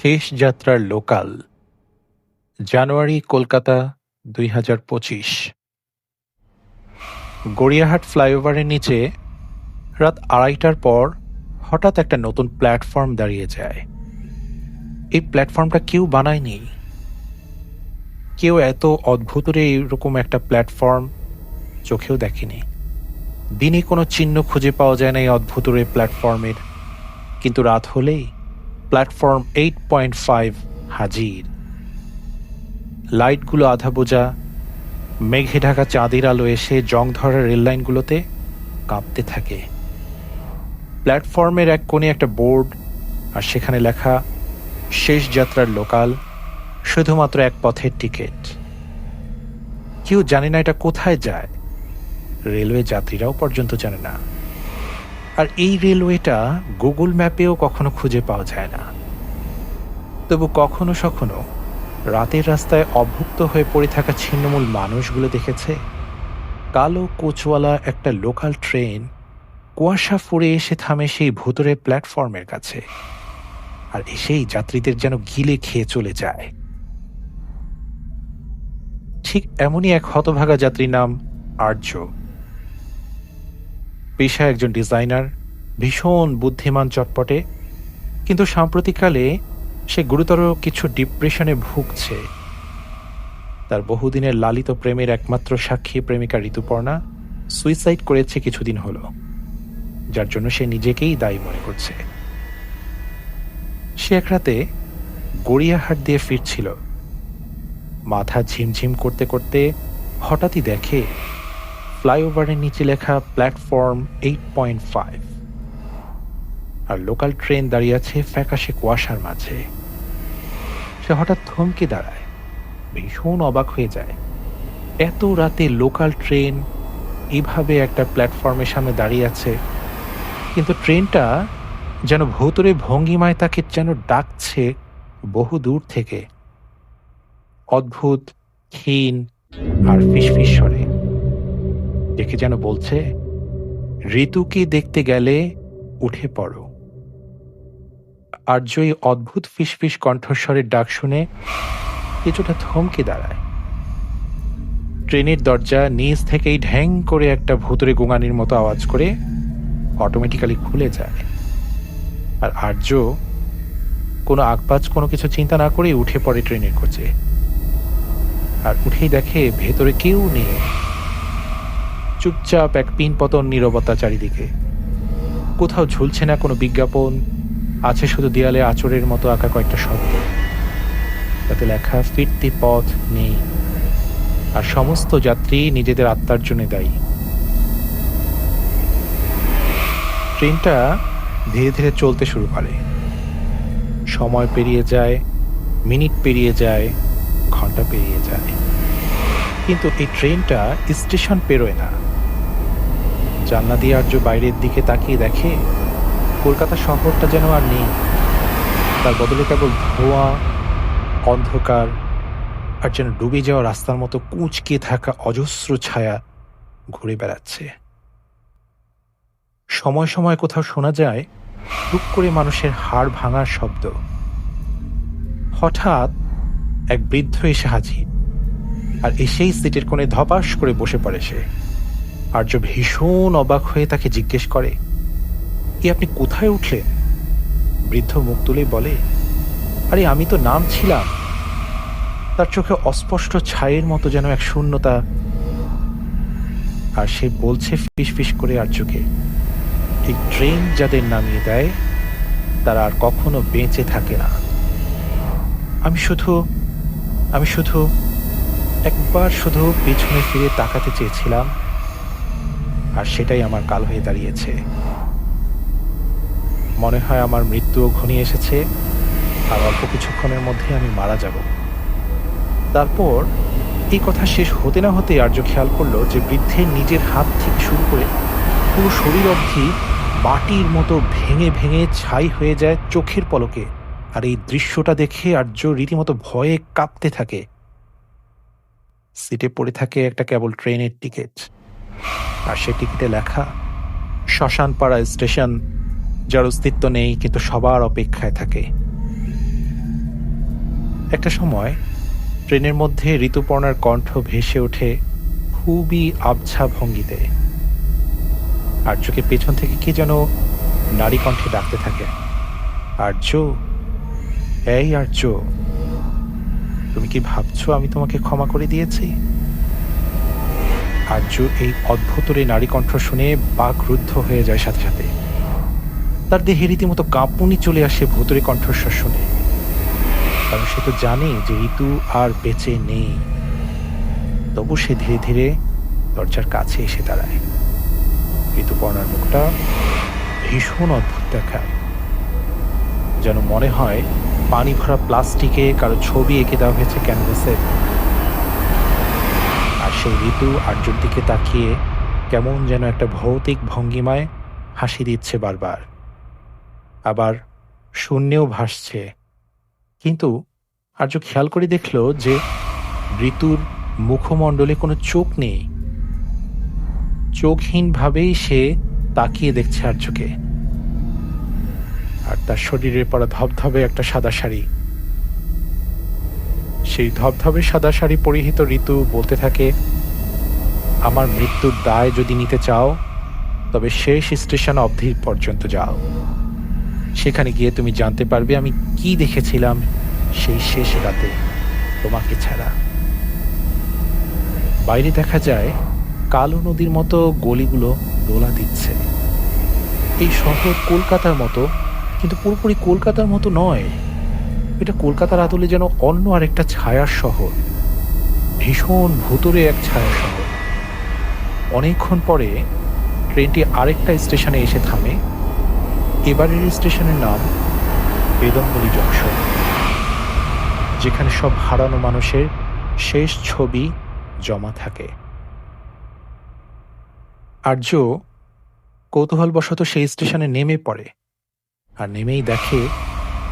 শেষ যাত্রার লোকাল জানুয়ারি কলকাতা ২০২৫। গড়িয়াহাট ফ্লাইওভারের নিচে রাত ২:৩০টার পর হঠাৎ একটা নতুন প্ল্যাটফর্ম দাঁড়িয়ে যায়। এই প্ল্যাটফর্মটা কেউ বানায়নি। কেউ এত অদ্ভুতরে এইরকম একটা প্ল্যাটফর্ম চোখেও দেখেনি। দিনে কোনো চিহ্ন খুঁজে পাওয়া যায় না এই অদ্ভুতরে প্ল্যাটফর্মের, কিন্তু রাত হলেই প্ল্যাটফর্ম 8.5 হাজির। লাইটগুলো আধা বোঝা, মেঘে ঢাকা চাঁদের আলো এসে জং ধরা রেললাইনগুলোতে কাঁপতে থাকে। প্ল্যাটফর্মের এক কোণে একটা বোর্ড, আর সেখানে লেখা শেষ যাত্রার লোকাল, শুধুমাত্র এক পথের টিকিট। কেউ জানে না এটা কোথায় যায়, রেলওয়ে যাত্রীরাও পর্যন্ত জানে না। আর এই রেলওয়েটা গুগল ম্যাপেও কখনো খুঁজে পাওয়া যায় না। তবু কখনো সখনো রাতের রাস্তায় অভুক্ত হয়ে পড়ে থাকা ছিন্নমূল মানুষগুলো দেখেছে। কালো কোচওয়ালা একটা লোকাল ট্রেন কুয়াশা ফুঁড়ে এসে থামে সেই ভুতুরে প্ল্যাটফর্মের কাছে, আর এসেই যাত্রীদের যেন গিলে খেয়ে চলে যায়। ঠিক এমনই এক হতভাগা যাত্রীর নাম আর্য। পেশায় একজন ডিজাইনার, ভীষণ বুদ্ধিমান, চটপটে, কিন্তু সাম্প্রতিককালে সে গুরুতর কিছু ডিপ্রেশনে ভুগছে। তার বহুদিনের লালিত প্রেমের একমাত্র সাক্ষী প্রেমিকা ঋতুপর্ণা সুইসাইড করেছে কিছুদিন হলো, যার জন্য সে নিজেকেই দায়ী মনে করছে। সে এক রাতে গড়িয়াহাট দিয়ে ফিরছিল। মাথা ঝিমঝিম করতে করতে হঠাৎই দেখে ফ্লাইওভারের নিচে লেখা প্ল্যাটফর্ম 8.5, আর লোকাল ট্রেন দাঁড়িয়ে আছে ফ্যাকাশে কুয়াশার মাঝে। সে হঠাৎ থমকে দাঁড়ায়, ভীষণ অবাক হয়ে যায়। এত রাতে লোকাল ট্রেন এইভাবে একটা প্ল্যাটফর্মের সামনে দাঁড়িয়ে আছে, কিন্তু ট্রেনটা যেন ভৌতরে ভঙ্গিমায় তাকে যেন ডাকছে বহু দূর থেকে, অদ্ভুত, ক্ষীণ আর ফিসফিস স্বরে। দেখে যেন বলছে, ঋতুকে দেখতে গেলে উঠে পড়ো। আর্য এই অদ্ভুত ফিসফিস কণ্ঠস্বরের ডাক শুনে কিছুটা থমকে দাঁড়ায়। ট্রেনের দরজা নিচ থেকেই ঢ্যাং করে একটা ভুতুরে গোঙানির মতো আওয়াজ করে অটোমেটিক্যালি খুলে যায়। আর আর্য কোনো আগপাচ কোনো কিছু চিন্তা না করে উঠে পড়ে ট্রেনের কোচে। আর উঠেই দেখে ভেতরে কেউ নেই। চুপচাপ এক পিনপতন নীরবতা চারিদিকে। কোথাও ঝুলছে না কোনো বিজ্ঞাপন, আছে শুধু দেয়ালে আঁচড়ের মতো আঁকা কয়েকটা শব্দ, তাতে লেখা ফিরতি পথ নেই, আর সমস্ত যাত্রী নিজেদের আত্মার জন্য দায়ী। ট্রেনটা ধীরে ধীরে চলতে শুরু করে। সময় পেরিয়ে যায়, মিনিট পেরিয়ে যায়, ঘন্টা পেরিয়ে যায়, কিন্তু এই ট্রেনটা স্টেশন পেরোয় না। জানলা দিয়ে আর্য বাইরের দিকে তাকিয়ে দেখে কলকাতা শহরটা যেন আর নেই। তার বদলে কেবল ধোঁয়া, অন্ধকার, আর যেন ডুবে যাওয়া রাস্তার মতো কুঁচকে থাকা অজস্র ছায়া ঘুরে বেড়াচ্ছে। সময় সময় কোথাও শোনা যায় টুক করে মানুষের হাড় ভাঙার শব্দ। হঠাৎ এক বৃদ্ধ এসে হাজির, আর এসেই সিটের কোণে ধপাস করে বসে পড়ে সে। আর্য ভীষণ অবাক হয়ে তাকে জিজ্ঞেস করে, কি আপনি কোথায় উঠলেন? বৃদ্ধ মুখ তুলে বলে, আরে আমি তো নামছিলাম। তার চোখে অস্পষ্ট ছায়ের মতো যেন এক শূন্যতা, আর সে বলছে ফিসফিস করে আর্যকে, এই ট্রেন যাদের নামিয়ে দেয় তারা আর কখনো বেঁচে থাকে না। আমি শুধু একবার শুধু পিছনে ফিরে তাকাতে চেয়েছিলাম, আর সেটাই আমার কাল হয়ে দাঁড়িয়েছে। মনে হয় আমার মৃত্যুও ঘনিয়ে এসেছে, আর অল্প কিছুক্ষণের মধ্যে আমি মারা যাব। তারপর এই কথা শেষ হতে না হতে আর্য খেয়াল করলো যে বৃদ্ধের নিজের হাত থেকে শুরু করে পুরো শরীর অবধি মাটির মতো ভেঙে ভেঙে ছাই হয়ে যায় চোখের পলকে। আর এই দৃশ্যটা দেখে আর্য রীতিমতো ভয়ে কাঁপতে থাকে। সিটে পড়ে থাকে একটা কেবল ট্রেনের টিকিট, আর সে টিকিটে লেখা শ্মশানপাড়া স্টেশন, যার অস্তিত্ব নেই কিন্তু সবার অপেক্ষায় থাকে। একটা সময় ট্রেনের মধ্যে ঋতুপর্ণার কণ্ঠ ভেসে ওঠে খুবই আবছা ভঙ্গিতে। আর্যকে পেছন থেকে কে যেন নারী কণ্ঠে ডাকতে থাকে, আর্য, এই আর্য, তুমি কি ভাবছো আমি তোমাকে ক্ষমা করে দিয়েছি? আর্য এই অদ্ভুত নারী কণ্ঠ শুনে বাকরুদ্ধ হয়ে যায় সাথে সাথে। তার দেহে রীতিমতো কাঁপুনি চলে আসে ভুতুড়ে কণ্ঠস্বর শুনে, কারণ সে তো জানে যে ঋতু আর বেঁচে নেই। তবু সে ধীরে ধীরে দরজার কাছে এসে দাঁড়ায়। ঋতুপর্ণার মুখটা ভীষণ অদ্ভুত দেখায়, যেন মনে হয় পানি ভরা প্লাস্টিকে কারো ছবি এঁকে দেওয়া হয়েছে ক্যানভাসে। আর সেই ঋতু আর্যর দিকে তাকিয়ে কেমন যেন একটা ভৌতিক ভঙ্গিমায় হাসি দিচ্ছে বারবার, আবার শূন্যেও ভাসছে। কিন্তু আর্য খেয়াল করে দেখল যে ঋতুর মুখমণ্ডলে কোনো চোখ নেই। চোখহীনভাবেই সে তাকিয়ে দেখছে আর্যকে। আর তার শরীরের পরা ধবধবে একটা সাদা শাড়ি। সেই ধবধবে সাদা শাড়ি পরিহিত ঋতু বলতে থাকে, আমার মৃত্যুর দায় যদি নিতে চাও তবে শেষ স্টেশন অবধি পর্যন্ত যাও। সেখানে গিয়ে তুমি জানতে পারবে আমি কি দেখেছিলাম সেই শেষ রাতে তোমাকে ছাড়া। বাইরে দেখা যায় কালো নদীর মতো গলিগুলো দোলা দিচ্ছে। এই শহর কলকাতার মতো, কিন্তু পুরোপুরি কলকাতার মতো নয়। এটা কলকাতার আদলে যেন অন্য আরেকটা ছায়ার শহর, ভীষণ ভুতুড়ে এক ছায়ার শহর। অনেকক্ষণ পরে ট্রেনটি আরেকটা স্টেশনে এসে থামে। এবারের স্টেশনের নাম বেদমবুলি জংশন, যেখানে সব হারানো মানুষের শেষ ছবি জমা থাকে। আর্য কৌতূহলবশত সেই স্টেশনে নেমে পড়ে, আর নেমেই দেখে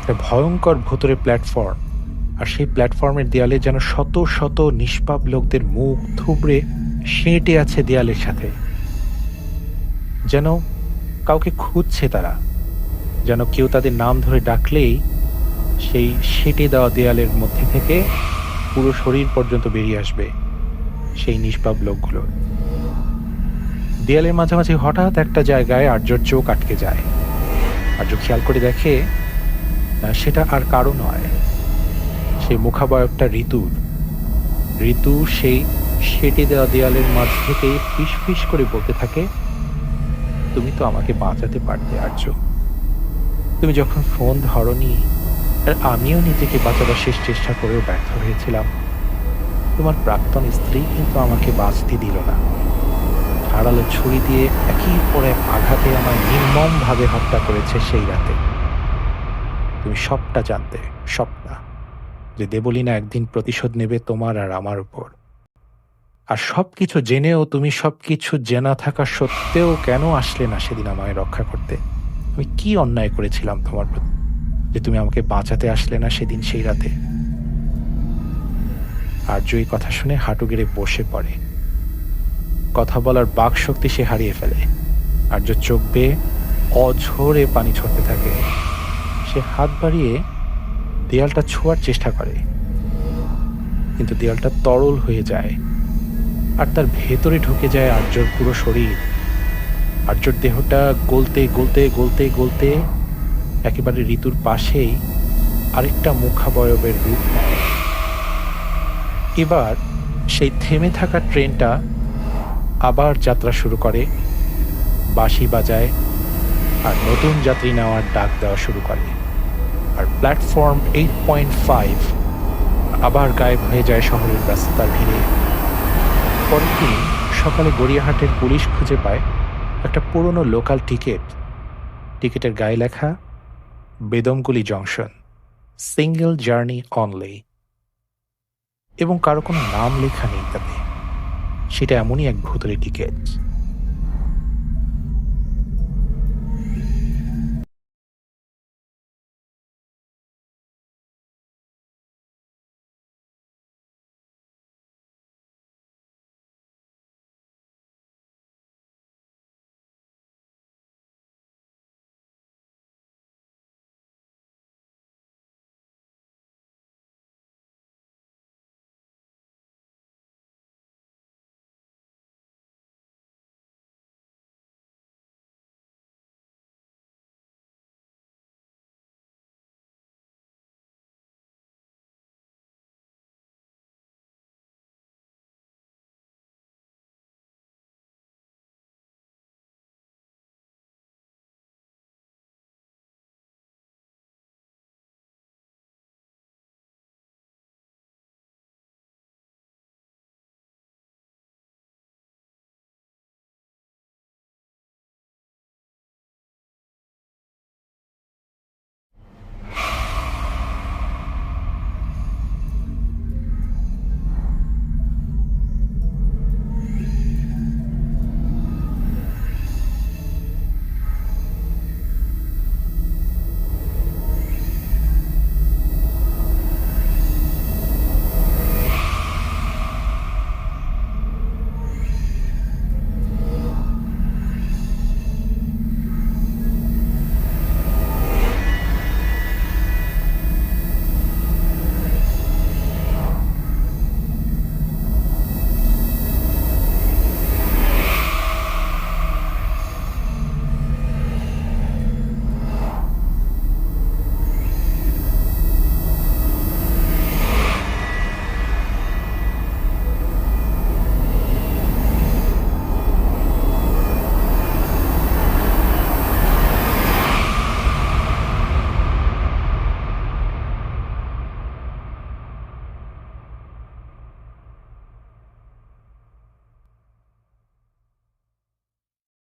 একটা ভয়ঙ্কর ভুতুড়ে প্ল্যাটফর্ম। আর সেই প্ল্যাটফর্মের দেয়ালে যেন শত শত নিষ্পাপ লোকদের মুখ থুবড়ে সেঁটে আছে দেয়ালের সাথে, যেন কাউকে খুঁজছে তারা, যেন কেউ তাদের নাম ধরে ডাকলেই সেই সেঁটে দেওয়া দেয়ালের মধ্যে থেকে পুরো শরীর পর্যন্ত বেরিয়ে আসবে সেই নিষ্পাপ লোকগুলো। দেয়ালের মাঝামাঝি হঠাৎ একটা জায়গায় আর্যর চোখ আটকে যায়। আর্য খেয়াল করে দেখে সেটা আর কারো নয়, সেই মুখাবয়বটা ঋতুর। ঋতু সেই সেটে দেওয়া দেয়ালের মাঝ থেকে ফিস ফিস করে বলতে থাকে, তুমি তো আমাকে বাঁচাতে পারতে আর্য। তুমি যখন ফোন ধরনি, আর আমিও নিজেকে বাঁচাবার শেষ চেষ্টা করেও ব্যর্থ হয়েছিলাম, তোমার প্রাক্তন স্ত্রী কিন্তু আমাকে বাঁচতে দিল না। ধারালো ছুরি দিয়ে একের পর এক আঘাতে আমায় নির্মমভাবে হত্যা করেছে সেই রাতে। তুমি সবটা জানতে, সবটা, যে দেবলীনা একদিন প্রতিশোধ নেবে তোমার আর আমার উপর। আর সবকিছু জেনেও তুমি সবকিছু জেনা থাকা সত্ত্বেও কেন আসলে না সেদিন আমায় রক্ষা করতে? আমি কি অন্যায় করেছিলাম তোমার প্রতি যে তুমি আমাকে বাঁচাতে আসলে না সেদিন সেই রাতে? আর্য এই কথা শুনে হাঁটু গেড়ে বসে পড়ে। কথা বলার বাক শক্তি সে হারিয়ে ফেলে। আর্য চোখ বেয়ে অঝোরে পানি ছড়তে থাকে। সে হাত বাড়িয়ে দেয়ালটা ছোঁয়ার চেষ্টা করে, কিন্তু দেয়ালটা তরল হয়ে যায়, আর তার ভেতরে ঢুকে যায় আর্যর পুরো শরীর। আর্যর দেহটা গলতে গলতে গলতে গলতে একেবারে ঋতুর পাশেই আরেকটা মুখাবয়বের রূপ নেয়। এবার সেই থেমে থাকা ট্রেনটা আবার যাত্রা শুরু করে, বাঁশি বাজায় আর নতুন যাত্রী নেওয়ার ডাক দেওয়া শুরু করে। আর প্ল্যাটফর্ম 8.5 আবার গায়েব হয়ে যায় শহরের ব্যস্ততার ভিড়ে। পরের দিন সকালে গড়িয়াহাটের পুলিশ খুঁজে পায় একটা পুরনো লোকাল টিকিটের গায়ে লেখা বেদমগুলি জংশন, সিঙ্গেল জার্নি অনলি, এবং কারো কোনো নাম লেখা নেই তাতে। সেটা এমনই এক ভুতুড়ে টিকিট।